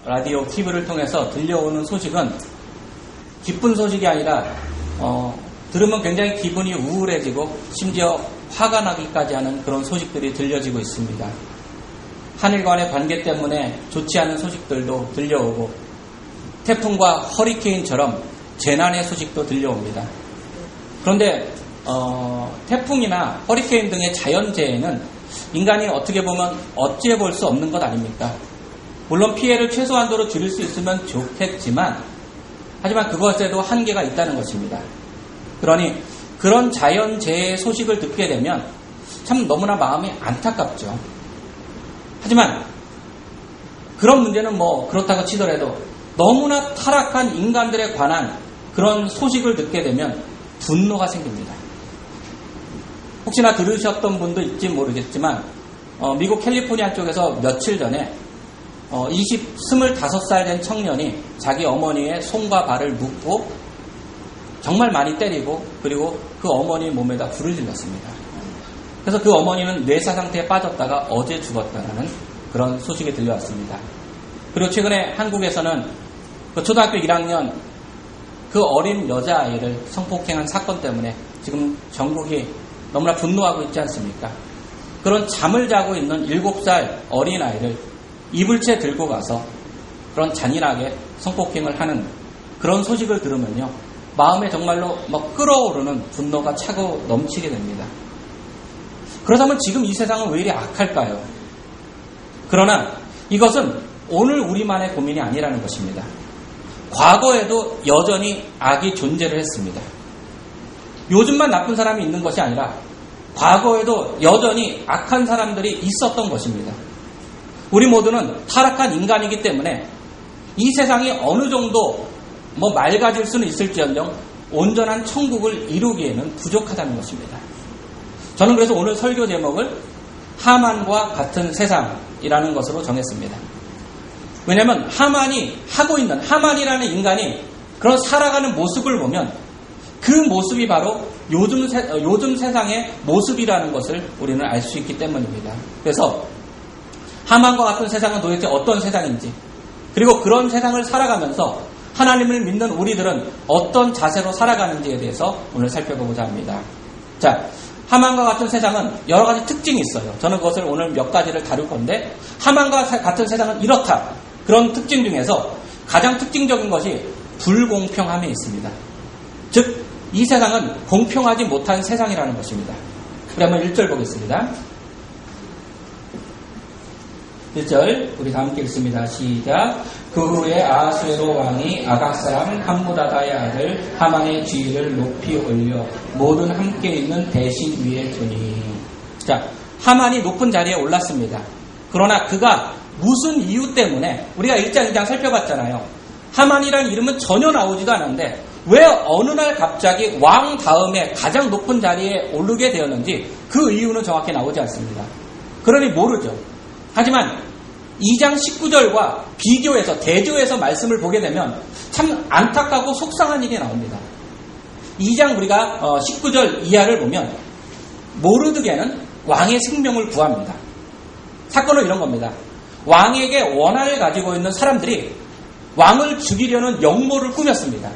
라디오, TV를 통해서 들려오는 소식은 기쁜 소식이 아니라 들으면 굉장히 기분이 우울해지고 심지어 화가 나기까지 하는 그런 소식들이 들려지고 있습니다. 하늘 간의 관계 때문에 좋지 않은 소식들도 들려오고 태풍과 허리케인처럼 재난의 소식도 들려옵니다. 그런데 태풍이나 허리케인 등의 자연재해는 인간이 어떻게 보면 어찌해 볼 수 없는 것 아닙니까? 물론 피해를 최소한도로 줄일 수 있으면 좋겠지만 하지만 그것에도 한계가 있다는 것입니다. 그러니 그런 자연재해 소식을 듣게 되면 참 너무나 마음이 안타깝죠. 하지만 그런 문제는 그렇다고 치더라도 너무나 타락한 인간들에 관한 그런 소식을 듣게 되면 분노가 생깁니다. 혹시나 들으셨던 분도 있지 모르겠지만 미국 캘리포니아 쪽에서 며칠 전에 25살 된 청년이 자기 어머니의 손과 발을 묶고 정말 많이 때리고 그리고 그 어머니 몸에다 불을 질렀습니다. 그래서 그 어머니는 뇌사 상태에 빠졌다가 어제 죽었다는 그런 소식이 들려왔습니다. 그리고 최근에 한국에서는 그 초등학교 1학년 그 어린 여자아이를 성폭행한 사건 때문에 지금 전국이 너무나 분노하고 있지 않습니까? 그런 잠을 자고 있는 7살 어린아이를 이불채 들고 가서 그런 잔인하게 성폭행을 하는 그런 소식을 들으면요. 마음에 정말로 끓어오르는 분노가 차고 넘치게 됩니다. 그렇다면 지금 이 세상은 왜 이리 악할까요? 그러나 이것은 오늘 우리만의 고민이 아니라는 것입니다. 과거에도 여전히 악이 존재를 했습니다. 요즘만 나쁜 사람이 있는 것이 아니라 과거에도 여전히 악한 사람들이 있었던 것입니다. 우리 모두는 타락한 인간이기 때문에 이 세상이 어느 정도 맑아질 수는 있을지언정 온전한 천국을 이루기에는 부족하다는 것입니다. 저는 그래서 오늘 설교 제목을 하만과 같은 세상이라는 것으로 정했습니다. 왜냐하면 하만이라는 인간이 그런 살아가는 모습을 보면 그 모습이 바로 요즘 세상의 모습이라는 것을 우리는 알 수 있기 때문입니다. 그래서 하만과 같은 세상은 도대체 어떤 세상인지, 그리고 그런 세상을 살아가면서 하나님을 믿는 우리들은 어떤 자세로 살아가는지에 대해서 오늘 살펴보고자 합니다. 자, 하만과 같은 세상은 여러 가지 특징이 있어요. 저는 그것을 오늘 몇 가지를 다룰 건데, 하만과 같은 세상은 이렇다. 그런 특징 중에서 가장 특징적인 것이 불공평함에 있습니다. 즉, 이 세상은 공평하지 못한 세상이라는 것입니다. 우리 한번 1절 보겠습니다. 1절 우리 다 함께 읽습니다. 시작. 그 후에 아하수에로 왕이 아각 사람 함무다다의 아들 하만의 지위를 높이 올려 모든 함께 있는 대신 위에 두니. 자, 하만이 높은 자리에 올랐습니다. 그러나 그가 무슨 이유 때문에, 우리가 1장 2장 살펴봤잖아요. 하만이라는 이름은 전혀 나오지도 않았는데 왜 어느 날 갑자기 왕 다음에 가장 높은 자리에 오르게 되었는지 그 이유는 정확히 나오지 않습니다. 그러니 모르죠. 하지만 2장 19절과 비교해서 대조해서 말씀을 보게 되면 참 안타깝고 속상한 일이 나옵니다. 2장 우리가 19절 이하를 보면 모르드게는 왕의 생명을 구합니다. 사건은 이런 겁니다. 왕에게 원한을 가지고 있는 사람들이 왕을 죽이려는 역모를 꾸몄습니다.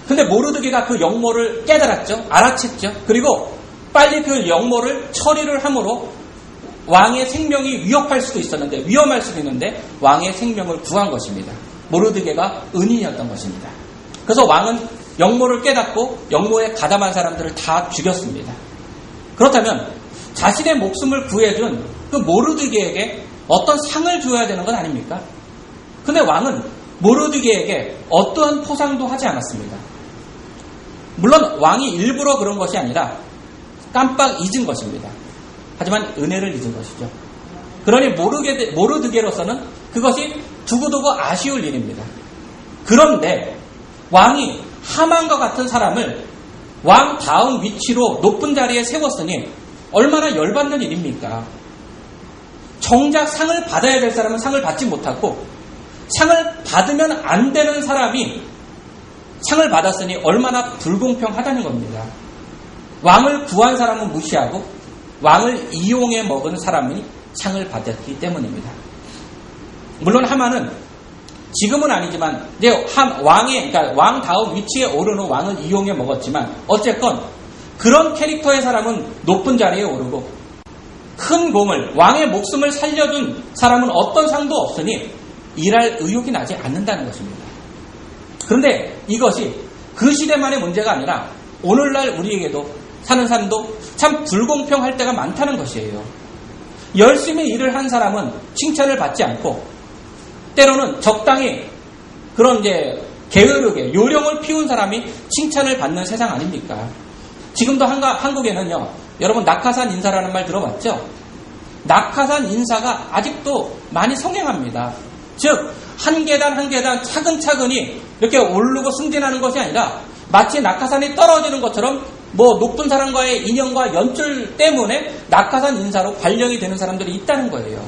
근데 모르드게가 그 역모를 깨달았죠. 알아챘죠. 그리고 빨리 그 역모를 처리를 함으로 왕의 생명이 위험할 수도 있는데 왕의 생명을 구한 것입니다. 모르드게가 은인이었던 것입니다. 그래서 왕은 역모를 깨닫고 역모에 가담한 사람들을 다 죽였습니다. 그렇다면 자신의 목숨을 구해준 그 모르드게에게 어떤 상을 줘야 되는 건 아닙니까? 근데 왕은 모르드게에게 어떠한 포상도 하지 않았습니다. 물론 왕이 일부러 그런 것이 아니라 깜빡 잊은 것입니다. 하지만 은혜를 잊은 것이죠. 그러니 모르드게로서는 그것이 두고두고 아쉬울 일입니다. 그런데 왕이 하만과 같은 사람을 왕 다음 위치로 높은 자리에 세웠으니 얼마나 열받는 일입니까? 정작 상을 받아야 될 사람은 상을 받지 못하고 상을 받으면 안 되는 사람이 상을 받았으니 얼마나 불공평하다는 겁니다. 왕을 구한 사람은 무시하고 왕을 이용해 먹은 사람이 상을 받았기 때문입니다. 물론 하만은 지금은 아니지만 이제 왕의 그러니까 왕 다음 위치에 오르는 왕은 이용해 먹었지만 어쨌건 그런 캐릭터의 사람은 높은 자리에 오르고 큰 공을 왕의 목숨을 살려준 사람은 어떤 상도 없으니 일할 의욕이 나지 않는다는 것입니다. 그런데 이것이 그 시대만의 문제가 아니라 오늘날 우리에게도 사는 삶도 참 불공평할 때가 많다는 것이에요. 열심히 일을 한 사람은 칭찬을 받지 않고 때로는 적당히 그런 이제 게으르게 요령을 피운 사람이 칭찬을 받는 세상 아닙니까? 지금도 한국에는요, 여러분 낙하산 인사라는 말 들어봤죠? 낙하산 인사가 아직도 많이 성행합니다. 즉, 한 계단 한 계단 차근차근히 이렇게 오르고 승진하는 것이 아니라 마치 낙하산이 떨어지는 것처럼 뭐 높은 사람과의 인연과 연줄 때문에 낙하산 인사로 발령이 되는 사람들이 있다는 거예요.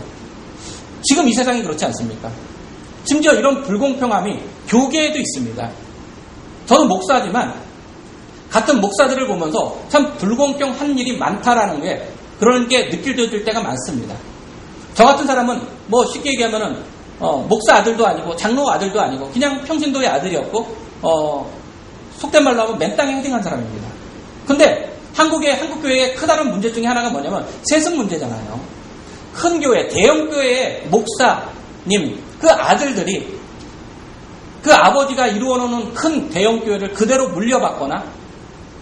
지금 이 세상이 그렇지 않습니까? 심지어 이런 불공평함이 교계에도 있습니다. 저는 목사지만 같은 목사들을 보면서 참 불공평한 일이 많다라는 게 그런 게 느껴질 때가 많습니다. 저 같은 사람은 뭐 쉽게 얘기하면은 목사 아들도 아니고 장로 아들도 아니고 그냥 평신도의 아들이었고 속된 말로 하면 맨 땅에 헤딩한 사람입니다. 근데 한국 교회의 크다란 문제 중에 하나가 뭐냐면 세습 문제잖아요. 큰 교회, 대형 교회의 목사님, 그 아들들이 그 아버지가 이루어놓은 큰 대형 교회를 그대로 물려받거나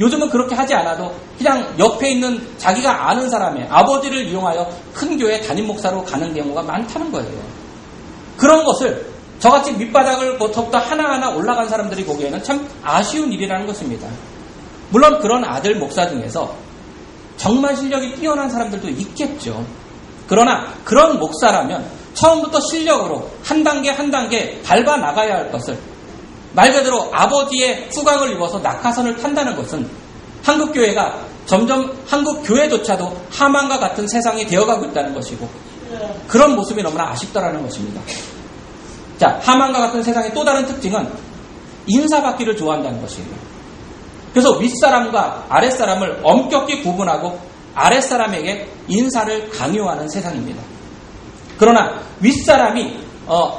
요즘은 그렇게 하지 않아도 그냥 옆에 있는 자기가 아는 사람의 아버지를 이용하여 큰 교회 담임 목사로 가는 경우가 많다는 거예요. 그런 것을 저같이 밑바닥을 더욱더 하나하나 올라간 사람들이 보기에는 참 아쉬운 일이라는 것입니다. 물론 그런 아들 목사 중에서 정말 실력이 뛰어난 사람들도 있겠죠. 그러나 그런 목사라면 처음부터 실력으로 한 단계 한 단계 밟아 나가야 할 것을 말 그대로 아버지의 후광을 입어서 낙하산을 탄다는 것은 한국 교회가 점점 한국 교회조차도 하만과 같은 세상이 되어가고 있다는 것이고 그런 모습이 너무나 아쉽다라는 것입니다. 자, 하만과 같은 세상의 또 다른 특징은 인사받기를 좋아한다는 것이에요. 그래서 윗사람과 아랫사람을 엄격히 구분하고 아랫사람에게 인사를 강요하는 세상입니다. 그러나 윗사람이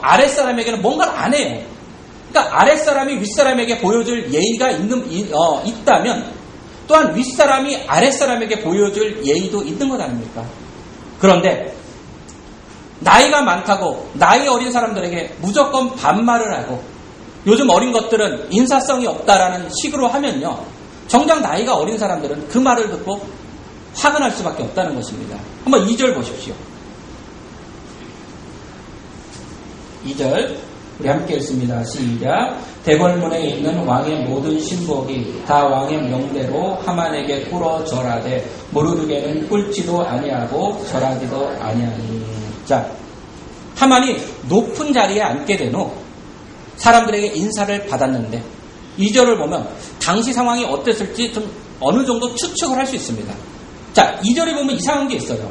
아랫사람에게는 뭔가를 안 해요. 그러니까 아랫사람이 윗사람에게 보여줄 예의가 있다면 또한 윗사람이 아랫사람에게 보여줄 예의도 있는 것 아닙니까? 그런데 나이가 많다고 나이 어린 사람들에게 무조건 반말을 하고 요즘 어린 것들은 인사성이 없다라는 식으로 하면요. 정작 나이가 어린 사람들은 그 말을 듣고 화가 날 수밖에 없다는 것입니다. 한번 2절 보십시오. 2절 우리 함께 읽습니다. 시작. 대궐문에 있는 왕의 모든 신복이 다 왕의 명대로 하만에게 꿇어 절하되 모르드게는 꿇지도 아니하고 절하지도 아니하니. 자, 하만이 높은 자리에 앉게 된 후 사람들에게 인사를 받았는데 2절을 보면 당시 상황이 어땠을지 좀 어느 정도 추측을 할 수 있습니다. 자, 2절에 보면 이상한 게 있어요.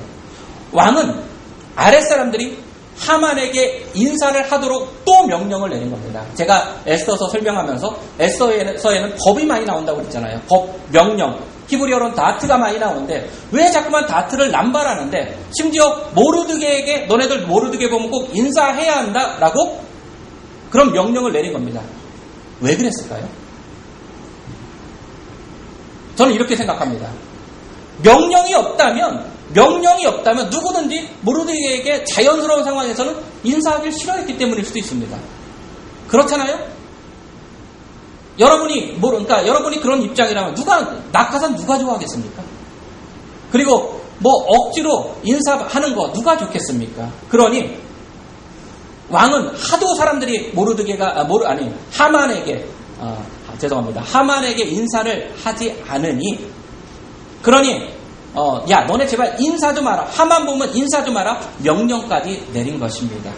왕은 아랫사람들이 하만에게 인사를 하도록 또 명령을 내린 겁니다. 제가 에스더서 설명하면서 에스더서에는 법이 많이 나온다고 그랬잖아요. 법, 명령, 히브리어로는 다트가 많이 나오는데 왜 자꾸만 다트를 남발하는데 심지어 모르드게에게 너네들 모르드게 보면 꼭 인사해야 한다라고 그런 명령을 내린 겁니다. 왜 그랬을까요? 저는 이렇게 생각합니다. 명령이 없다면 누구든지 모르드게에게 자연스러운 상황에서는 인사하기를 싫어했기 때문일 수도 있습니다. 그렇잖아요? 그러니까 여러분이 그런 입장이라면 낙하산 누가 좋아하겠습니까? 그리고 뭐 억지로 인사하는 거 누가 좋겠습니까? 그러니 왕은 하도 사람들이 하만에게 인사를 하지 않으니 그러니 야 너네 제발 인사 좀 하라. 하만 보면 인사 좀 하라. 명령까지 내린 것입니다.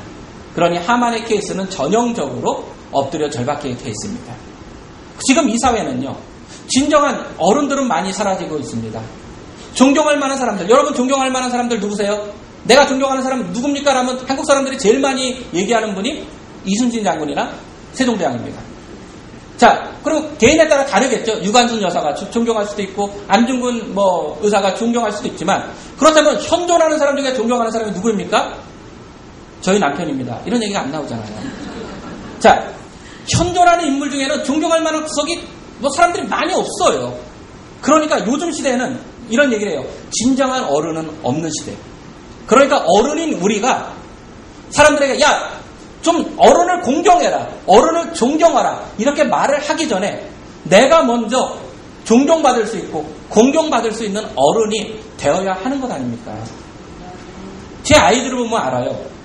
그러니 하만의 케이스는 전형적으로 엎드려 절박하게 되어 있습니다. 지금 이 사회는요. 진정한 어른들은 많이 사라지고 있습니다. 존경할 만한 사람들. 여러분 존경할 만한 사람들 누구세요? 내가 존경하는 사람 누굽니까? 라면 한국 사람들이 제일 많이 얘기하는 분이 이순신 장군이나 세종대왕입니다. 자, 그리고 개인에 따라 다르겠죠. 유관순 여사가 존경할 수도 있고 안중근 의사가 존경할 수도 있지만 그렇다면 현존하는 사람 중에 존경하는 사람이 누구입니까? 저희 남편입니다. 이런 얘기가 안 나오잖아요. 자, 현존하는 인물 중에는 존경할 만한 구석이 뭐 사람들이 많이 없어요. 그러니까 요즘 시대에는 이런 얘기를 해요. 진정한 어른은 없는 시대. 그러니까 어른인 우리가 사람들에게 야, 좀 어른을 공경해라. 어른을 존경하라. 이렇게 말을 하기 전에 내가 먼저 존경받을 수 있고 공경받을 수 있는 어른이 되어야 하는 것 아닙니까? 제 아이들을 보면 알아요.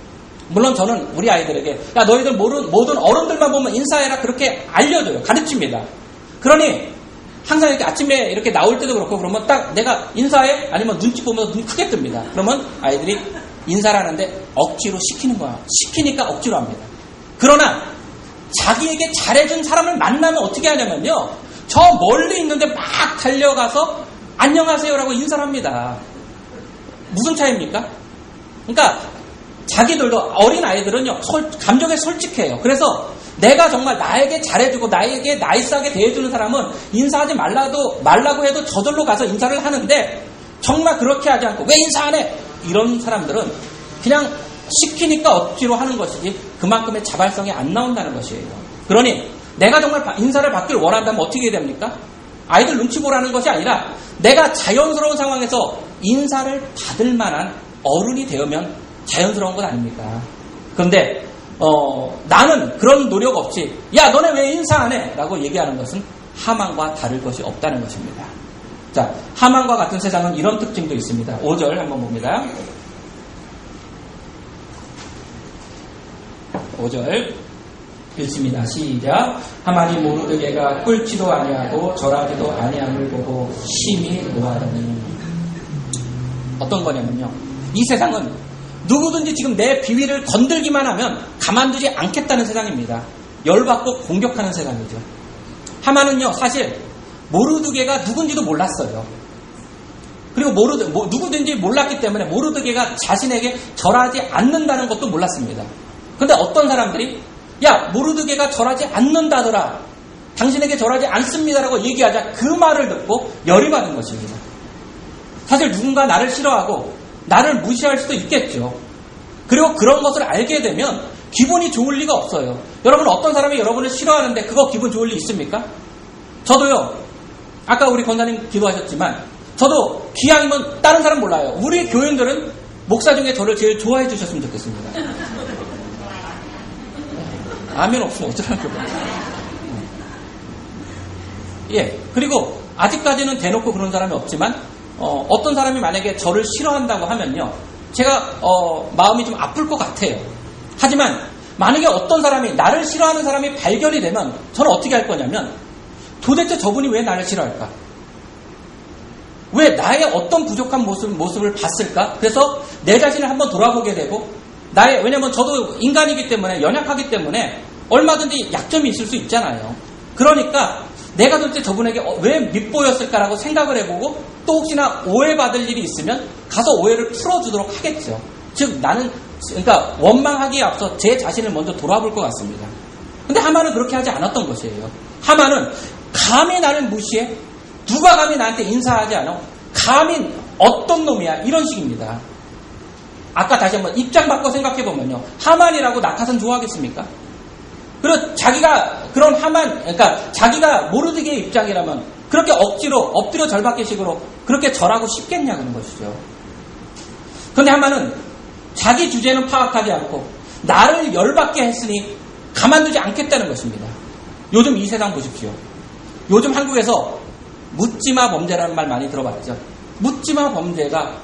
물론 저는 우리 아이들에게 야, 너희들 모든 어른들만 보면 인사해라. 그렇게 알려줘요. 가르칩니다. 그러니 항상 이렇게 아침에 이렇게 나올 때도 그렇고 그러면 딱 내가 인사해? 아니면 눈치 보면서 눈 크게 뜹니다. 그러면 아이들이 인사를 하는데 억지로 시키는 거야. 시키니까 억지로 합니다. 그러나 자기에게 잘해준 사람을 만나면 어떻게 하냐면요. 저 멀리 있는데 막 달려가서 안녕하세요라고 인사를 합니다. 무슨 차이입니까? 그러니까 자기들도 어린 아이들은요. 감정에 솔직해요. 그래서 내가 정말 나에게 잘해주고 나에게 나이스하게 대해주는 사람은 인사하지 말라고 해도 저절로 가서 인사를 하는데 정말 그렇게 하지 않고 왜 인사 안 해? 이런 사람들은 그냥 시키니까 억지로 하는 것이지 그만큼의 자발성이 안 나온다는 것이에요. 그러니 내가 정말 인사를 받길 원한다면 어떻게 해야 됩니까? 아이들 눈치 보라는 것이 아니라 내가 자연스러운 상황에서 인사를 받을 만한 어른이 되면 자연스러운 것 아닙니까? 그런데 나는 그런 노력 없이 야 너네 왜 인사 안 해? 라고 얘기하는 것은 하만과 다를 것이 없다는 것입니다. 자, 하만과 같은 세상은 이런 특징도 있습니다. 5절 한번 봅니다. 5절 읽습니다. 시작. 하만이 모르드게가 꿀지도 아니하고 절하지도 아니함을 보고 심히 노하더니 어떤 거냐면요. 이 세상은 누구든지 지금 내 비위를 건들기만 하면 가만두지 않겠다는 세상입니다. 열받고 공격하는 세상이죠. 하만은요, 사실 모르드게가 누군지도 몰랐어요. 그리고 누구든지 몰랐기 때문에 모르드게가 자신에게 절하지 않는다는 것도 몰랐습니다. 그런데 어떤 사람들이 야, 모르드게가 절하지 않는다더라. 당신에게 절하지 않습니다라고 얘기하자 그 말을 듣고 열이 받은 것입니다. 사실 누군가 나를 싫어하고 나를 무시할 수도 있겠죠. 그리고 그런 것을 알게 되면 기분이 좋을 리가 없어요. 여러분 어떤 사람이 여러분을 싫어하는데 그거 기분 좋을 리 있습니까? 저도요. 아까 우리 권사님 기도하셨지만 저도 기왕이면 다른 사람 몰라요. 우리 교인들은 목사 중에 저를 제일 좋아해 주셨으면 좋겠습니다. 아멘 없으면 어쩌라는 거예요. 예. 그리고 아직까지는 대놓고 그런 사람이 없지만 어떤 사람이 만약에 저를 싫어한다고 하면요. 제가 마음이 좀 아플 것 같아요. 하지만 만약에 어떤 사람이 나를 싫어하는 사람이 발견이 되면 저는 어떻게 할 거냐면 도대체 저분이 왜 나를 싫어할까? 왜 나의 어떤 부족한 모습을 봤을까? 그래서 내 자신을 한번 돌아보게 되고 왜냐면 저도 인간이기 때문에 연약하기 때문에 얼마든지 약점이 있을 수 있잖아요. 그러니까 내가 도대체 저분에게 왜 밉보였을까라고 생각을 해보고 또 혹시나 오해받을 일이 있으면 가서 오해를 풀어주도록 하겠죠. 즉 그러니까 원망하기에 앞서 제 자신을 먼저 돌아볼 것 같습니다. 근데 하만은 그렇게 하지 않았던 것이에요. 하만은 감히 나를 무시해? 누가 감히 나한테 인사하지 않아? 감히 어떤 놈이야? 이런 식입니다. 아까 다시 한번 입장 바꿔 생각해보면요. 하만이라고 낙하산 좋아하겠습니까? 그리고 자기가 그런 그러니까 자기가 모르드게의 입장이라면 그렇게 억지로 엎드려 절받기식으로 그렇게 절하고 싶겠냐 그런 것이죠. 그런데 하만은 자기 주제는 파악하지 않고 나를 열받게 했으니 가만두지 않겠다는 것입니다. 요즘 이 세상 보십시오. 요즘 한국에서 묻지마 범죄라는 말 많이 들어봤죠. 묻지마 범죄가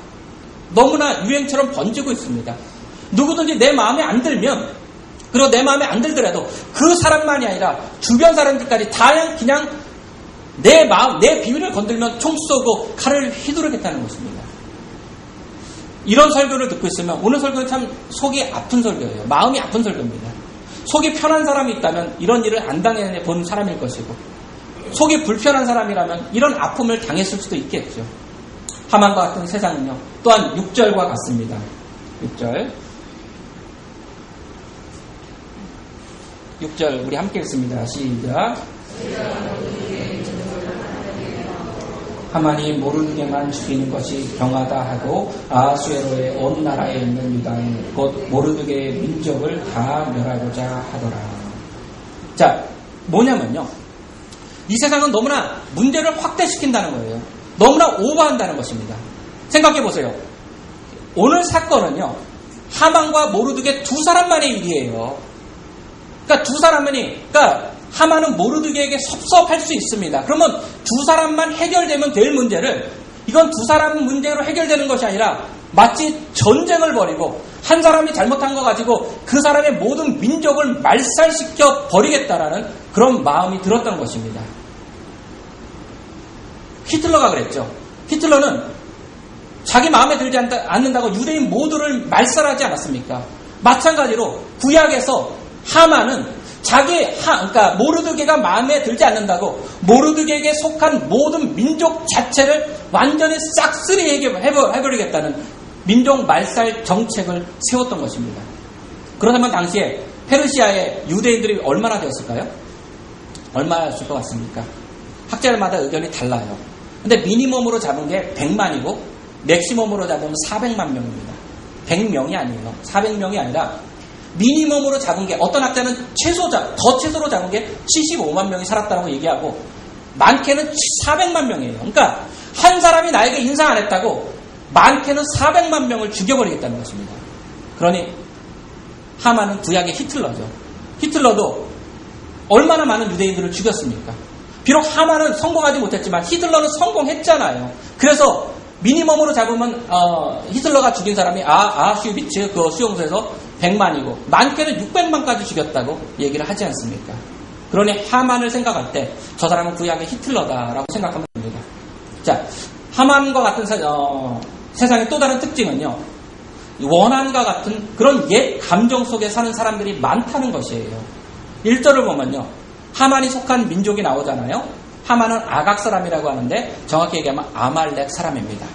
너무나 유행처럼 번지고 있습니다. 누구든지 내 마음에 안 들면 그리고 내 마음에 안 들더라도 그 사람만이 아니라 주변 사람들까지 다 그냥 내 비위를 건들면 총 쏘고 칼을 휘두르겠다는 것입니다. 이런 설교를 듣고 있으면 오늘 설교는 참 속이 아픈 설교예요. 마음이 아픈 설교입니다. 속이 편한 사람이 있다면 이런 일을 안 당해본 사람일 것이고 속이 불편한 사람이라면 이런 아픔을 당했을 수도 있겠죠. 하만과 같은 세상은요. 또한 6절과 같습니다. 6절 우리 함께 읽습니다. 시작. 하만이 모르드게만 죽이는 것이 경하다 하고 아하수에로의 온 나라에 있는 유다인 곧 모르드게의 민족을 다 멸하고자 하더라. 자, 뭐냐면요. 이 세상은 너무나 문제를 확대시킨다는 거예요. 너무나 오버한다는 것입니다. 생각해 보세요. 오늘 사건은요. 하만과 모르드게 두 사람만의 일이에요. 그러니까 두 사람만이, 그러니까 하만은 모르드게에게 섭섭할 수 있습니다. 그러면 두 사람만 해결되면 될 문제를 이건 두 사람 문제로 해결되는 것이 아니라 마치 전쟁을 벌이고 한 사람이 잘못한 거 가지고 그 사람의 모든 민족을 말살시켜 버리겠다라는 그런 마음이 들었던 것입니다. 히틀러가 그랬죠. 히틀러는 자기 마음에 들지 않는다고 유대인 모두를 말살하지 않았습니까? 마찬가지로 구약에서 하만은 그러니까 모르드게가 마음에 들지 않는다고 모르드게에게 속한 모든 민족 자체를 완전히 싹쓸이 해버리겠다는 민족 말살 정책을 세웠던 것입니다. 그렇다면 당시에 페르시아의 유대인들이 얼마나 되었을까요? 얼마였을 것 같습니까? 학자들마다 의견이 달라요. 근데 미니멈으로 잡은 게 100만이고 맥시멈으로 잡으면 400만 명입니다. 100명이 아니에요. 400명이 아니라 미니멈으로 잡은 게 어떤 학자는 더 최소로 잡은 게 75만 명이 살았다고 얘기하고 많게는 400만 명이에요. 그러니까 한 사람이 나에게 인사 안 했다고 많게는 400만 명을 죽여버리겠다는 것입니다. 그러니 하만은 구약의 히틀러죠. 히틀러도 얼마나 많은 유대인들을 죽였습니까? 비록 하만은 성공하지 못했지만 히틀러는 성공했잖아요. 그래서 미니멈으로 잡으면 히틀러가 죽인 사람이 아슈비츠 그 수용소에서 100만이고 많게는 600만까지 죽였다고 얘기를 하지 않습니까? 그러니 하만을 생각할 때 저 사람은 구약의 히틀러다라고 생각하면 됩니다. 자, 하만과 같은 세상의 또 다른 특징은요. 원한과 같은 그런 옛 감정 속에 사는 사람들이 많다는 것이에요. 1절을 보면요. 하만이 속한 민족이 나오잖아요. 하만은 아각 사람이라고 하는데 정확히 얘기하면 아말렉 사람입니다.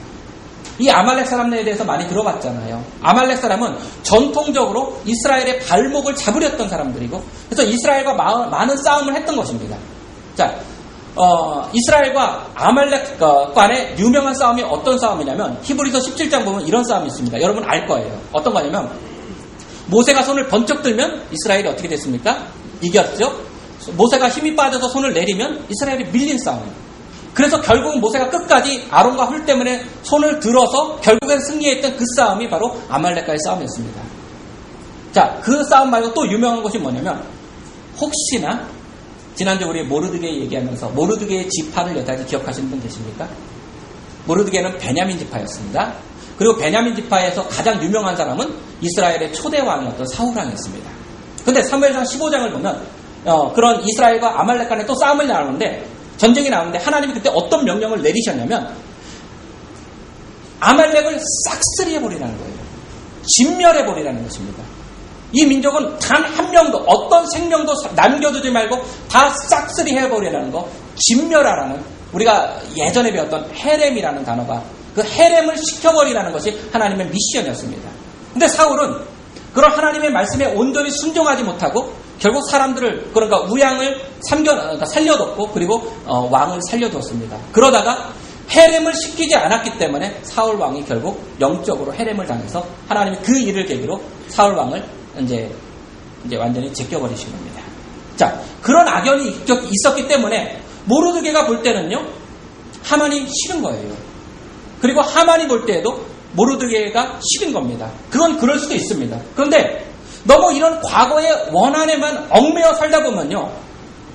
이 아말렉 사람에 대해서 많이 들어봤잖아요. 아말렉 사람은 전통적으로 이스라엘의 발목을 잡으렸던 사람들이고 그래서 이스라엘과 많은 싸움을 했던 것입니다. 자, 이스라엘과 아말렉 간의 유명한 싸움이 어떤 싸움이냐면 히브리서 17장 보면 이런 싸움이 있습니다. 여러분 알 거예요. 어떤 거냐면 모세가 손을 번쩍 들면 이스라엘이 어떻게 됐습니까? 이겼죠. 모세가 힘이 빠져서 손을 내리면 이스라엘이 밀린 싸움이에요. 그래서 결국 모세가 끝까지 아론과 훌 때문에 손을 들어서 결국엔 승리했던 그 싸움이 바로 아말렉과의 싸움이었습니다. 자, 그 싸움 말고 또 유명한 것이 뭐냐면 혹시나 지난주 우리 모르드게 얘기하면서 모르드게의 지파를 여기까지 기억하시는 분 계십니까? 모르드게는 베냐민 지파였습니다. 그리고 베냐민 지파에서 가장 유명한 사람은 이스라엘의 초대 왕이었던 사울 왕이었습니다. 근데 사무엘상 15장을 보면 그런 이스라엘과 아말렉 간에 또 싸움을 나누는데 전쟁이 나오는데 하나님이 그때 어떤 명령을 내리셨냐면 아말렉을 싹쓸이 해버리라는 거예요. 진멸해버리라는 것입니다. 이 민족은 단 한 명도 어떤 생명도 남겨두지 말고 다 싹쓸이 해버리라는 거, 진멸하라는 우리가 예전에 배웠던 헤렘이라는 단어가 그 헤렘을 시켜버리라는 것이 하나님의 미션이었습니다. 근데 사울은 그런 하나님의 말씀에 온전히 순종하지 못하고 결국 사람들을 그러니까 우양을 살려뒀고 그리고 왕을 살려두었습니다. 그러다가 헤렘을 시키지 않았기 때문에 사울 왕이 결국 영적으로 헤렘을 당해서 하나님이 그 일을 계기로 사울 왕을 이제 완전히 제껴버리신 겁니다. 자, 그런 악연이 있었기 때문에 모르드게가 볼 때는요 하만이 싫은 거예요. 그리고 하만이 볼 때에도 모르드게가 싫은 겁니다. 그건 그럴 수도 있습니다. 그런데 너무 이런 과거의 원한에만 얽매여 살다 보면요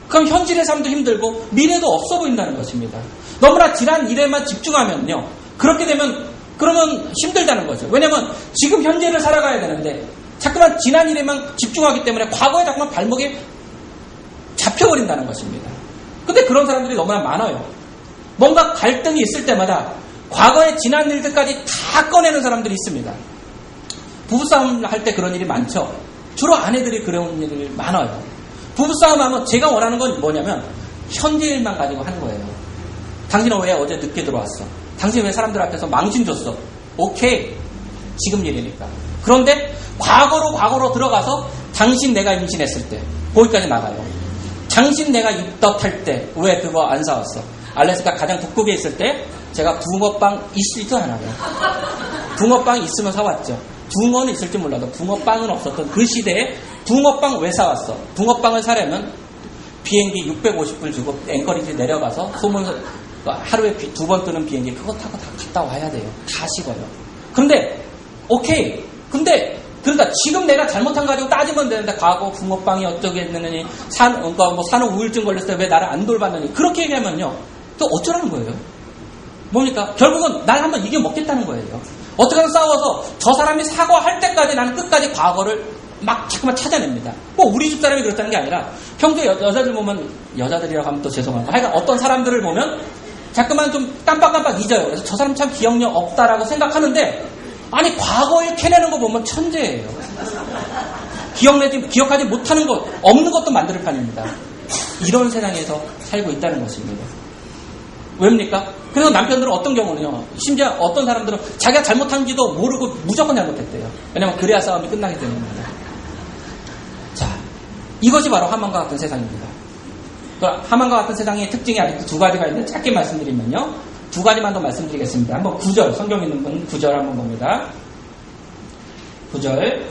그럼 현실의 삶도 힘들고 미래도 없어 보인다는 것입니다. 너무나 지난 일에만 집중하면요 그렇게 되면 그러면 힘들다는 거죠. 왜냐하면 지금 현재를 살아가야 되는데 자꾸만 지난 일에만 집중하기 때문에 과거에 자꾸만 발목이 잡혀버린다는 것입니다. 근데 그런 사람들이 너무나 많아요. 뭔가 갈등이 있을 때마다 과거의 지난 일들까지 다 꺼내는 사람들이 있습니다. 부부싸움 할 때 그런 일이 많죠. 주로 아내들이 그런 일이 많아요. 부부싸움 하면 제가 원하는 건 뭐냐면 현재 일만 가지고 하는 거예요. 당신은 왜 어제 늦게 들어왔어? 당신 왜 사람들 앞에서 망신 줬어? 오케이, 지금 일이니까. 그런데 과거로 들어가서 당신 내가 임신했을 때 거기까지 나가요. 당신 내가 입덧할 때 왜 그거 안 사왔어? 알래스카 가장 북극에 있을 때 제가 붕어빵 있을지도 않아요. 붕어빵 있으면 사왔죠. 붕어는 있을지 몰라도 붕어빵은 없었던 그 시대에 붕어빵 왜 사왔어? 붕어빵을 사려면 비행기 650불 주고 앵커리지 내려가서 소문서 하루에 2번 뜨는 비행기 그거 타고 다 갔다 와야 돼요. 다 식어요. 그런데 오케이. 근데 그러니까 지금 내가 잘못한 거 가지고 따지면 되는데 과거 붕어빵이 어쩌게 했느니 산후 우울증 걸렸을 때 왜 나를 안 돌봤느니 그렇게 얘기하면요. 또 어쩌라는 거예요? 뭡니까? 결국은 날 한번 이겨먹겠다는 거예요. 어떻게든 싸워서 저 사람이 사과할 때까지 나는 끝까지 과거를 막 자꾸만 찾아냅니다. 뭐 우리 집 사람이 그렇다는 게 아니라 평소에 여자들 보면 여자들이라고 하면 또 죄송하고 하여간 어떤 사람들을 보면 자꾸만 좀 깜빡깜빡 잊어요. 그래서 저 사람 참 기억력 없다라고 생각하는데 아니 과거에 캐내는 거 보면 천재예요. 기억하지 못하는 것 없는 것도 만들 판입니다. 이런 세상에서 살고 있다는 것입니다. 왜입니까? 그래서 남편들은 어떤 경우는요. 심지어 어떤 사람들은 자기가 잘못한지도 모르고 무조건 잘못했대요. 왜냐하면 그래야 싸움이 끝나기 때문입니다. 자, 이것이 바로 하만과 같은 세상입니다. 하만과 같은 세상의 특징이 아직도 두 가지가 있는데 짧게 말씀드리면요. 두 가지만 더 말씀드리겠습니다. 한번 9절, 성경 있는 분 9절 한번 봅니다. 9절.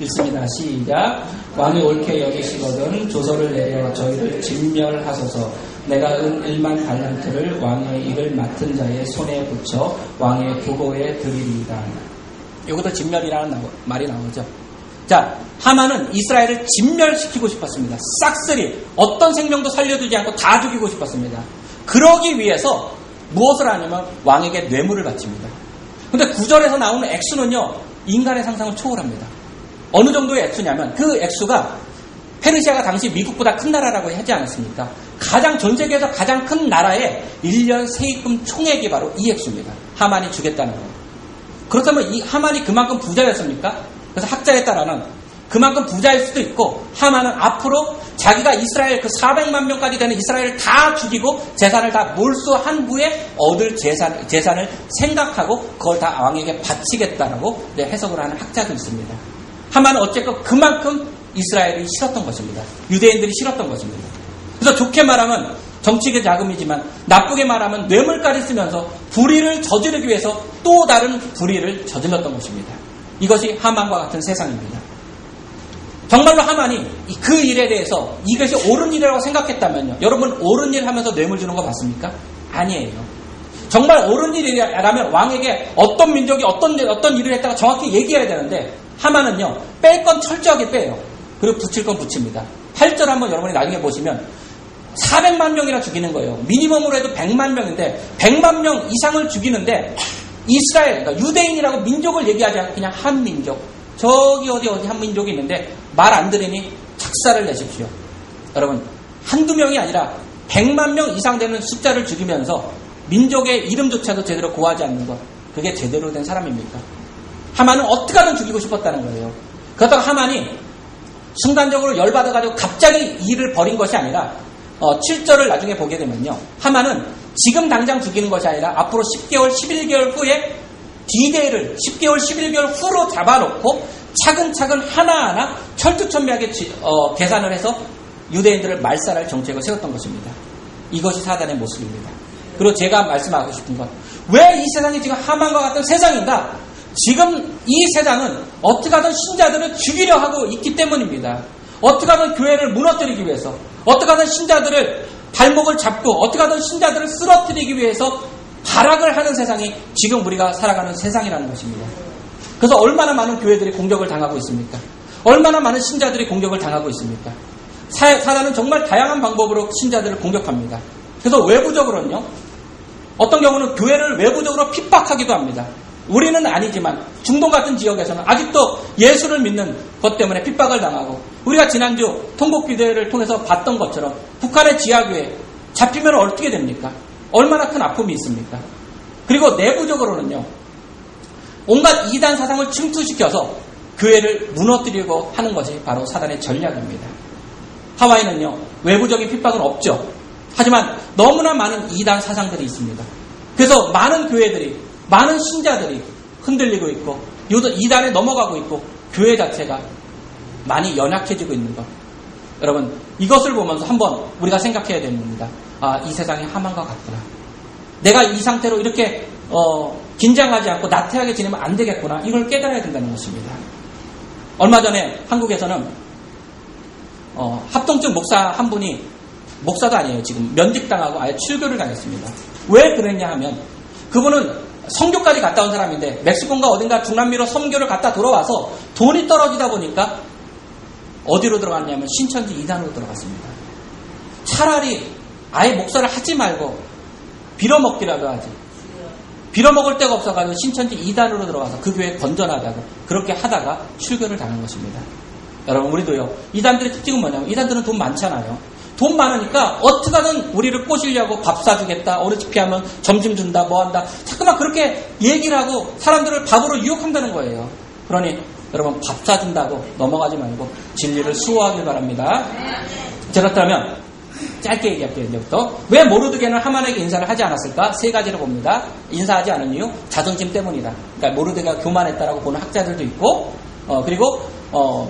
읽습니다. 시작. 왕이 옳게 여기시거든 조서를 내려 저희를 진멸하소서. 내가 은 1만 달란트를 왕의 일을 맡은 자의 손에 붙여 왕의 부고에 드리리이다. 여기도 진멸이라는 말이 나오죠. 자, 하만은 이스라엘을 진멸시키고 싶었습니다. 싹쓸이 어떤 생명도 살려두지 않고 다 죽이고 싶었습니다. 그러기 위해서 무엇을 하냐면 왕에게 뇌물을 바칩니다. 근데 9절에서 나오는 액수는요. 인간의 상상을 초월합니다. 어느 정도의 액수냐면 그 액수가 페르시아가 당시 미국보다 큰 나라라고 하지 않았습니까? 전 세계에서 가장 큰 나라의 1년 세입금 총액이 바로 이 액수입니다. 하만이 주겠다는 거예요. 그렇다면 이 하만이 그만큼 부자였습니까? 그래서 학자에 따라는 그만큼 부자일 수도 있고 하만은 앞으로 자기가 이스라엘 그 400만 명까지 되는 이스라엘을 다 죽이고 재산을 다 몰수한 후에 얻을 재산을 생각하고 그걸 다 왕에게 바치겠다라고 해석을 하는 학자도 있습니다. 하만은 어쨌건 그만큼 이스라엘이 싫었던 것입니다. 유대인들이 싫었던 것입니다. 그래서 좋게 말하면 정치계 자금이지만 나쁘게 말하면 뇌물까지 쓰면서 불의를 저지르기 위해서 또 다른 불의를 저질렀던 것입니다. 이것이 하만과 같은 세상입니다. 정말로 하만이 그 일에 대해서 이것이 옳은 일이라고 생각했다면요. 여러분 옳은 일 하면서 뇌물 주는 거 봤습니까? 아니에요. 정말 옳은 일이라면 왕에게 어떤 민족이 어떤 일을 했다가 정확히 얘기해야 되는데 하만은요. 뺄 건 철저하게 빼요. 그리고 붙일 건 붙입니다. 8절 한번 여러분이 나중에 보시면 400만 명이나 죽이는 거예요. 미니멈으로 해도 100만 명인데 100만 명 이상을 죽이는데 이스라엘, 그러니까 유대인이라고 민족을 얘기하지 않고 그냥 한 민족. 저기 어디 한 민족이 있는데 말 안 들으니 착사를 내십시오. 여러분 한두 명이 아니라 100만 명 이상 되는 숫자를 죽이면서 민족의 이름조차도 제대로 고하지 않는 것. 그게 제대로 된 사람입니까? 하만은 어떻게 하든 죽이고 싶었다는 거예요. 그렇다고 하만이 순간적으로 열받아가지고 갑자기 일을 벌인 것이 아니라 7절을 나중에 보게 되면요. 하만은 지금 당장 죽이는 것이 아니라 앞으로 10개월, 11개월 후에 D-Day를 10개월, 11개월 후로 잡아놓고 차근차근 하나하나 철두철미하게 계산을 해서 유대인들을 말살할 정책을 세웠던 것입니다. 이것이 사단의 모습입니다. 그리고 제가 말씀하고 싶은 건 왜 이 세상이 지금 하만과 같은 세상인가? 지금 이 세상은 어떻게 하든 신자들을 죽이려 하고 있기 때문입니다. 어떻게 하든 교회를 무너뜨리기 위해서, 어떻게 하든 신자들을 발목을 잡고, 어떻게 하든 신자들을 쓰러뜨리기 위해서 발악을 하는 세상이 지금 우리가 살아가는 세상이라는 것입니다. 그래서 얼마나 많은 교회들이 공격을 당하고 있습니까? 얼마나 많은 신자들이 공격을 당하고 있습니까? 사단은 정말 다양한 방법으로 신자들을 공격합니다. 그래서 외부적으로는요, 어떤 경우는 교회를 외부적으로 핍박하기도 합니다. 우리는 아니지만 중동 같은 지역에서는 아직도 예수를 믿는 것 때문에 핍박을 당하고, 우리가 지난주 통곡비대회를 통해서 봤던 것처럼 북한의 지하교회 잡히면 어떻게 됩니까? 얼마나 큰 아픔이 있습니까? 그리고 내부적으로는요, 온갖 이단 사상을 침투시켜서 교회를 무너뜨리려고 하는 것이 바로 사단의 전략입니다. 하와이는요, 외부적인 핍박은 없죠. 하지만 너무나 많은 이단 사상들이 있습니다. 그래서 많은 교회들이, 많은 신자들이 흔들리고 있고 이단에 넘어가고 있고 교회 자체가 많이 연약해지고 있는 것. 여러분 이것을 보면서 한번 우리가 생각해야 되는 겁니다. 아, 이 세상이 하만과 같구나. 내가 이 상태로 이렇게 긴장하지 않고 나태하게 지내면 안 되겠구나. 이걸 깨달아야 된다는 것입니다. 얼마 전에 한국에서는 합동증 목사 한 분이 목사도 아니에요. 지금 면직당하고 아예 출교를 당했습니다. 왜 그랬냐 하면 그분은 선교까지 갔다 온 사람인데 멕시코인가 어딘가 중남미로 선교를 갔다 돌아와서 돈이 떨어지다 보니까 어디로 들어갔냐면 신천지 이단으로 들어갔습니다. 차라리 아예 목사를 하지 말고 빌어먹기라도 하지. 빌어먹을 데가 없어가지고 신천지 이단으로 들어가서 그 교회 건전하다고 그렇게 하다가 출교를 당한 것입니다. 여러분 우리도요. 이단들의 특징은 뭐냐면 이단들은 돈 많잖아요. 돈 많으니까 어떻게든 우리를 꼬시려고 밥 사주겠다. 어르신 피하면 점심 준다. 뭐한다. 자꾸만 그렇게 얘기를 하고 사람들을 밥으로 유혹한다는 거예요. 그러니 여러분 밥 사준다고 넘어가지 말고 진리를 수호하길 바랍니다. 그렇다면 짧게 얘기할게요. 이제부터. 왜 모르드게는 하만에게 인사를 하지 않았을까? 세 가지를 봅니다. 인사하지 않은 이유 자존심 때문이다. 그러니까 모르드게가 교만했다라고 보는 학자들도 있고 그리고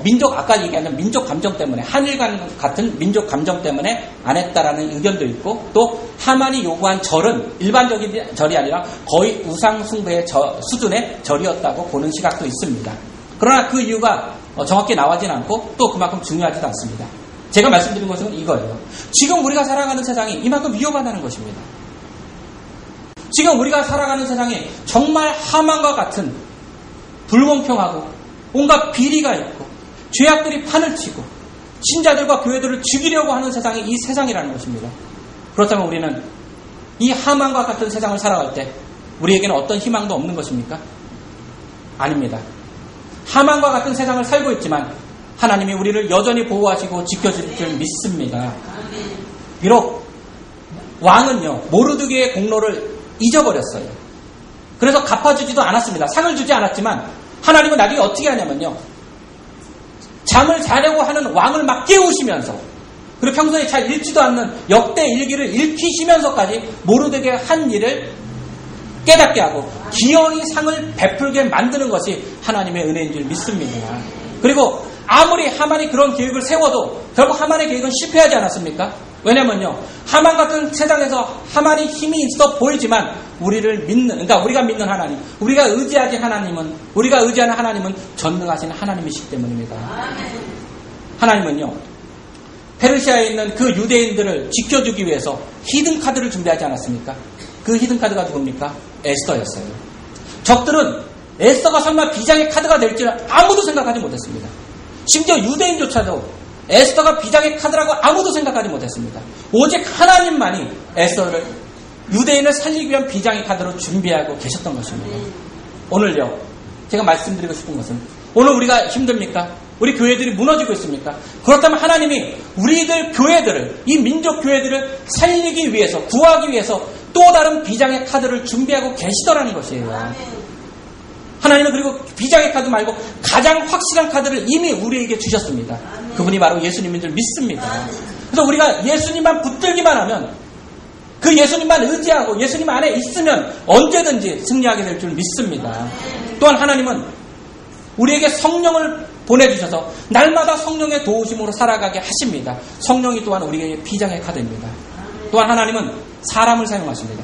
민족 아까 얘기한 민족 감정 때문에 한일 같은 민족 감정 때문에 안 했다라는 의견도 있고 또 하만이 요구한 절은 일반적인 절이 아니라 거의 우상 숭배의 수준의 절이었다고 보는 시각도 있습니다. 그러나 그 이유가 정확히 나오진 않고 또 그만큼 중요하지도 않습니다. 제가 말씀드린 것은 이거예요. 지금 우리가 살아가는 세상이 이만큼 위험하다는 것입니다. 지금 우리가 살아가는 세상이 정말 하만과 같은 불공평하고 온갖 비리가 있고 죄악들이 판을 치고 신자들과 교회들을 죽이려고 하는 세상이 이 세상이라는 것입니다. 그렇다면 우리는 이 하만과 같은 세상을 살아갈 때 우리에게는 어떤 희망도 없는 것입니까? 아닙니다. 하만과 같은 세상을 살고 있지만 하나님이 우리를 여전히 보호하시고 지켜줄 줄 믿습니다. 비록 왕은요 모르드게의 공로를 잊어버렸어요. 그래서 갚아주지도 않았습니다. 상을 주지 않았지만 하나님은 나중에 어떻게 하냐면요 잠을 자려고 하는 왕을 막 깨우시면서 그리고 평소에 잘 읽지도 않는 역대 일기를 읽히시면서까지 모르드게가 한 일을 깨닫게 하고 기어이 상을 베풀게 만드는 것이 하나님의 은혜인 줄 믿습니다. 그리고 아무리 하만이 그런 계획을 세워도 결국 하만의 계획은 실패하지 않았습니까? 왜냐면요 하만 같은 세상에서 하만이 힘이 있어 보이지만 우리를 믿는 그러니까 우리가 믿는 하나님 우리가 의지하는 하나님은 전능하신 하나님이시기 때문입니다. 하나님은요 페르시아에 있는 그 유대인들을 지켜주기 위해서 히든카드를 준비하지 않았습니까? 그 히든카드가 누굽니까? 에스더였어요. 적들은 에스더가 설마 비장의 카드가 될 줄 아무도 생각하지 못했습니다. 심지어 유대인조차도 에스더가 비장의 카드라고 아무도 생각하지 못했습니다. 오직 하나님만이 에스더를 유대인을 살리기 위한 비장의 카드로 준비하고 계셨던 것입니다. 오늘요 제가 말씀드리고 싶은 것은 오늘 우리가 힘듭니까? 우리 교회들이 무너지고 있습니까? 그렇다면 하나님이 우리들 교회들을 이 민족 교회들을 살리기 위해서 구하기 위해서 또 다른 비장의 카드를 준비하고 계시더라는 것이에요. 하나님은 그리고 비장의 카드 말고 가장 확실한 카드를 이미 우리에게 주셨습니다. 그분이 바로 예수님인 줄 믿습니다. 그래서 우리가 예수님만 붙들기만 하면 그 예수님만 의지하고 예수님 안에 있으면 언제든지 승리하게 될 줄 믿습니다. 또한 하나님은 우리에게 성령을 보내주셔서 날마다 성령의 도우심으로 살아가게 하십니다. 성령이 또한 우리에게 비장의 카드입니다. 또한 하나님은 사람을 사용하십니다.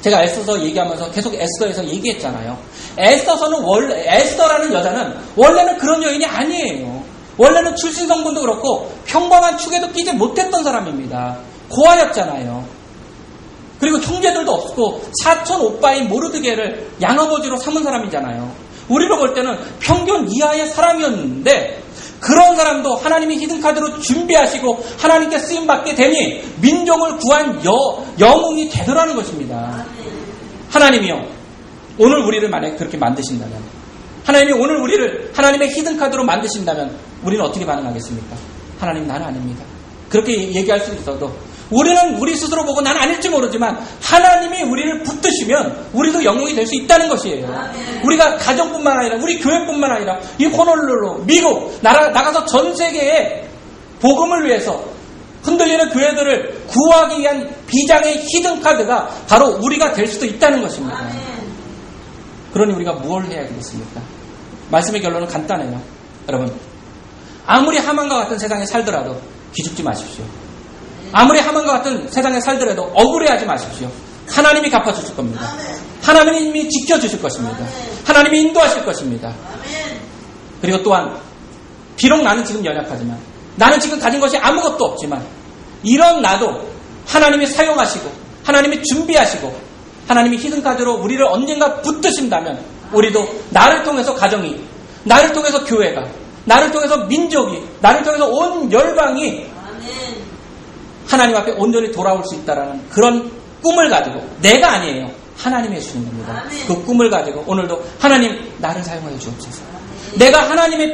제가 에스더 얘기하면서 계속 에스더에서 얘기했잖아요. 에스더라는 여자는 원래는 그런 여인이 아니에요. 원래는 출신 성분도 그렇고 평범한 축에도 끼지 못했던 사람입니다. 고아였잖아요. 그리고 형제들도 없고 사촌 오빠인 모르드게를 양아버지로 삼은 사람이잖아요. 우리로 볼 때는 평균 이하의 사람이었는데 그런 사람도 하나님이 히든카드로 준비하시고 하나님께 쓰임받게 되니 민족을 구한 영웅이 되더라는 것입니다. 하나님이요 오늘 우리를 만약에 그렇게 만드신다면 하나님이 오늘 우리를 하나님의 히든카드로 만드신다면 우리는 어떻게 반응하겠습니까? 하나님 나는 아닙니다. 그렇게 얘기할 수 있어도 우리는 우리 스스로 보고 나는 아닐지 모르지만 하나님이 우리를 붙드시면 우리도 영웅이 될 수 있다는 것이에요. 우리가 가정뿐만 아니라 우리 교회뿐만 아니라 이 호놀룰루 미국 나가서 전 세계에 복음을 위해서 흔들리는 교회들을 구하기 위한 비장의 히든카드가 바로 우리가 될 수도 있다는 것입니다. 그러니 우리가 무엇을 해야 되겠습니까? 말씀의 결론은 간단해요. 여러분 아무리 하만과 같은 세상에 살더라도 기죽지 마십시오. 아무리 하만과 같은 세상에 살더라도 억울해하지 마십시오. 하나님이 갚아주실 겁니다. 하나님이 지켜주실 것입니다. 하나님이 인도하실 것입니다. 그리고 또한 비록 나는 지금 연약하지만, 나는 지금 가진 것이 아무것도 없지만, 이런 나도 하나님이 사용하시고, 하나님이 준비하시고, 하나님이 히든카드로 우리를 언젠가 붙드신다면, 우리도 나를 통해서 가정이, 나를 통해서 교회가, 나를 통해서 민족이, 나를 통해서 온 열방이 하나님 앞에 온전히 돌아올 수 있다라는 그런 꿈을 가지고, 내가 아니에요, 하나님이 해주시는 겁니다. 그 꿈을 가지고 오늘도 하나님 나를 사용하여 주옵소서. 내가 하나님의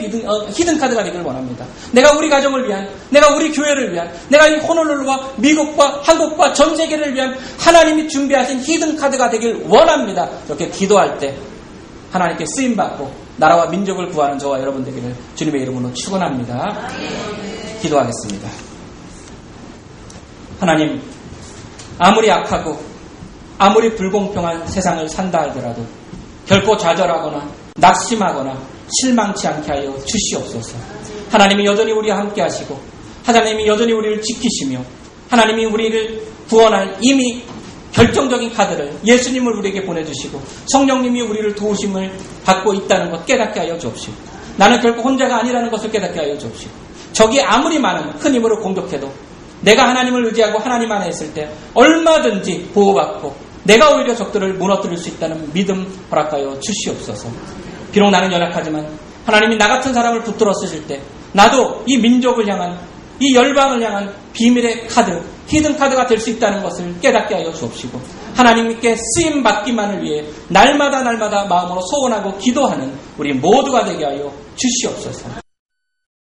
히든카드가 되기를 원합니다. 내가 우리 가정을 위한, 내가 우리 교회를 위한, 내가 이 호놀룰루와 미국과 한국과 전 세계를 위한 하나님이 준비하신 히든카드가 되길 원합니다. 이렇게 기도할 때 하나님께 쓰임받고 나라와 민족을 구하는 저와 여러분 되기를 주님의 이름으로 축원합니다. 기도하겠습니다. 하나님, 아무리 악하고 아무리 불공평한 세상을 산다 하더라도 결코 좌절하거나 낙심하거나 실망치 않게 하여 주시옵소서. 하나님이 여전히 우리와 함께 하시고, 하나님이 여전히 우리를 지키시며, 하나님이 우리를 구원할 이미 결정적인 카드를, 예수님을 우리에게 보내주시고 성령님이 우리를 도우심을 받고 있다는 것 깨닫게 하여 주옵시고, 나는 결코 혼자가 아니라는 것을 깨닫게 하여 주옵시고, 적이 아무리 많은 큰 힘으로 공격해도 내가 하나님을 의지하고 하나님 안에 있을 때 얼마든지 보호받고 내가 오히려 적들을 무너뜨릴 수 있다는 믿음 허락하여 주시옵소서. 비록 나는 연약하지만 하나님이 나 같은 사람을 붙들어 쓰실 때 나도 이 민족을 향한, 이 열방을 향한 비밀의 카드, 히든 카드가 될 수 있다는 것을 깨닫게 하여 주옵시고, 하나님께 쓰임 받기만을 위해 날마다 마음으로 소원하고 기도하는 우리 모두가 되게 하여 주시옵소서.